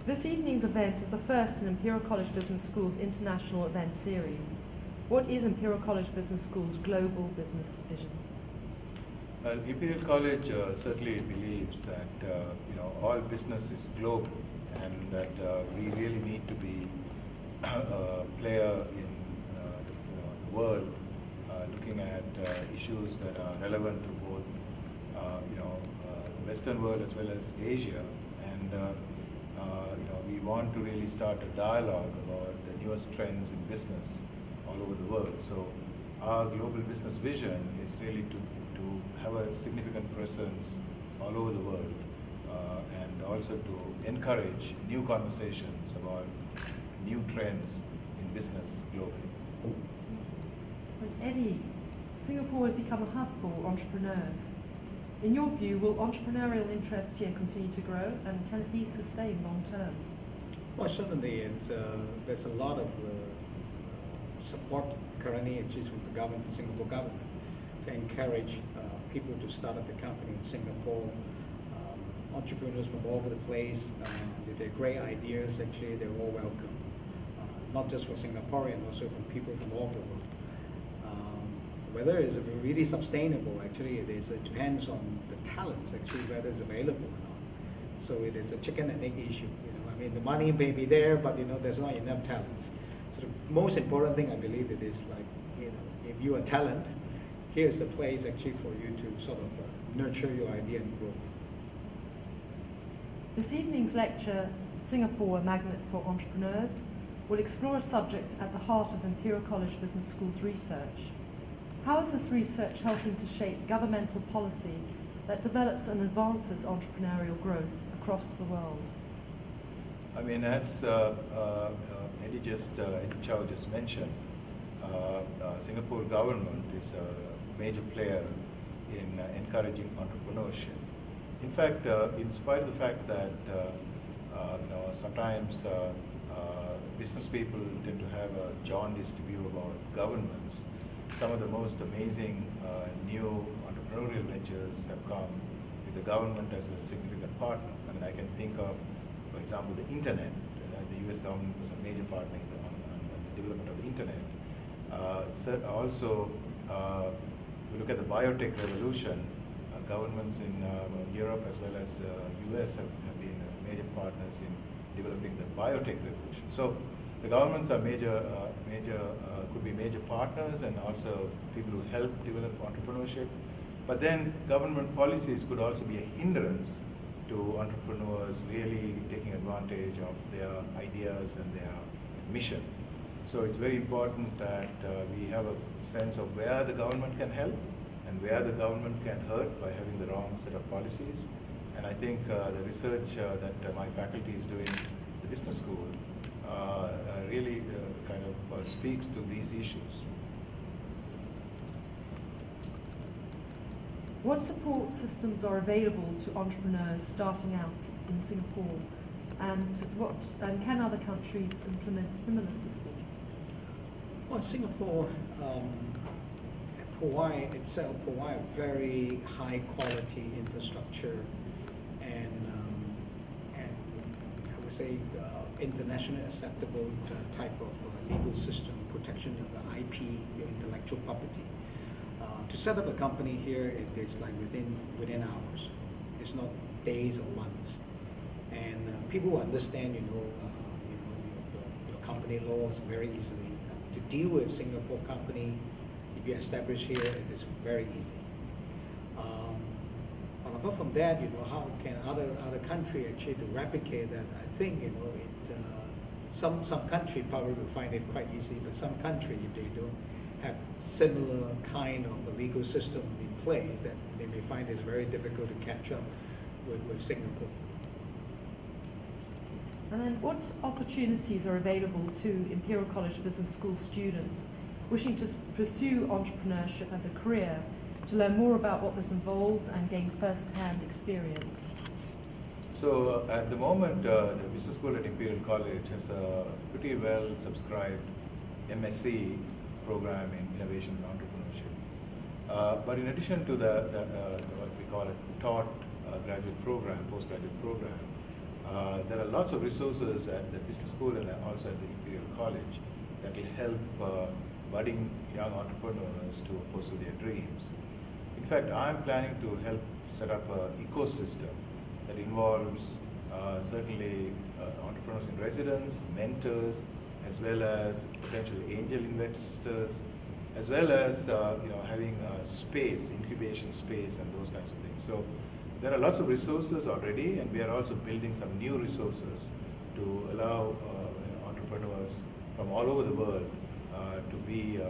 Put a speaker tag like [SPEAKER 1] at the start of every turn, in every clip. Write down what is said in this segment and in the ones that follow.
[SPEAKER 1] This evening's event is the first in Imperial College Business School's international event series. What is Imperial College Business School's global business vision?
[SPEAKER 2] Imperial College certainly believes that all business is global, and that we really need to be a player in the world, looking at issues that are relevant to both the Western world as well as Asia, and we want to really start a dialogue about the newest trends in business all over the world. So our global business vision is really to have a significant presence all over the world, and also to encourage new conversations about new trends in business globally.
[SPEAKER 1] And Eddie, Singapore has become a hub for entrepreneurs. In your view, will entrepreneurial interest here continue to grow, and can it be sustained long term?
[SPEAKER 3] Well, certainly there's a lot of support currently exists from the government, the Singapore government, to encourage people to start up the company in Singapore. Entrepreneurs from all over the place, with their great ideas, actually they're all welcome. Not just for Singaporeans, also from people from all over the world. Whether it's really sustainable, actually, it depends on the talents, actually, whether it's available or not. So it is a chicken and egg issue. I mean, the money may be there, but there's not enough talents. So the most important thing, I believe, it is like, if you're a talent, here's the place actually for you to sort of nurture your idea and grow.
[SPEAKER 1] This evening's lecture, Singapore, a Magnet for Entrepreneurs, will explore a subject at the heart of Imperial College Business School's research. How is this research helping to shape governmental policy that develops and advances entrepreneurial growth across the world?
[SPEAKER 2] I mean, as Eddie Chau just mentioned, Singapore government is a major player in encouraging entrepreneurship. In fact, in spite of the fact that sometimes business people tend to have a jaundiced view about governments, some of the most amazing new entrepreneurial ventures have come with the government as a significant partner. I mean, I can think of, for example, the internet. The US government was a major partner on the development of the internet. Also, we look at the biotech revolution. Governments in Europe as well as US have been major partners in developing the biotech revolution. So the governments are could be major partners, and also people who help develop entrepreneurship. But then government policies could also be a hindrance to entrepreneurs really taking advantage of their ideas and their mission. So it's very important that we have a sense of where the government can help and where the government can hurt by having the wrong set of policies. And I think the research that my faculty is doing at the business school really kind of speaks to these issues.
[SPEAKER 1] What support systems are available to entrepreneurs starting out in Singapore, and can other countries implement similar systems?
[SPEAKER 3] Well, Singapore provide a very high quality infrastructure and I would say internationally acceptable type of legal system, protection of the IP, your intellectual property. To set up a company here, it is like within hours. It's not days or months. And people who understand, your company laws very easily. To deal with Singapore company, if you establish here, it is very easy. But apart from that, how can other country actually to replicate that? I think some country probably will find it quite easy, but some country, if they don't have similar kind of a legal system in place, that they may find it's very difficult to catch up with Singapore.
[SPEAKER 1] And then what opportunities are available to Imperial College Business School students wishing to pursue entrepreneurship as a career, to learn more about what this involves and gain first-hand experience?
[SPEAKER 2] So at the moment, the business school at Imperial College has a pretty well subscribed MSc program in innovation and entrepreneurship. But in addition to what we call a taught graduate program, postgraduate program, There are lots of resources at the business school and also at the Imperial College that will help budding young entrepreneurs to pursue their dreams. In fact, I'm planning to help set up an ecosystem that involves certainly entrepreneurs in residence, mentors, as well as potential angel investors, as well as having a space, incubation space, and those kinds of things. So there are lots of resources already, and we are also building some new resources to allow entrepreneurs from all over the world to be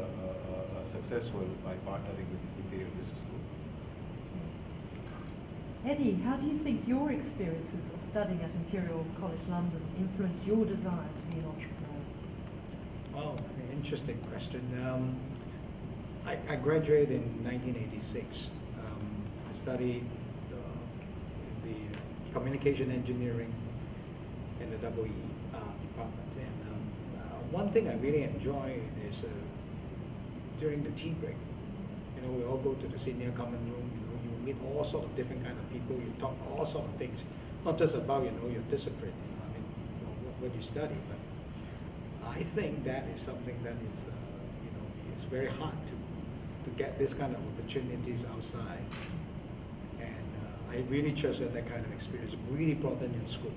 [SPEAKER 2] successful by partnering with Imperial Business School.
[SPEAKER 1] Eddie, how do you think your experiences of studying at Imperial College London influenced your desire to be an entrepreneur?
[SPEAKER 3] Oh, an interesting question. I graduated in 1986. I studied the communication engineering in the EE department. And one thing I really enjoy is during the tea break. We all go to the senior common room. You meet all sorts of different kind of people. You talk all sorts of things, not just about your discipline. What you study, but I think that is something that is it's very hard to get this kind of opportunities outside. And I really treasure that kind of experience. Really important in school.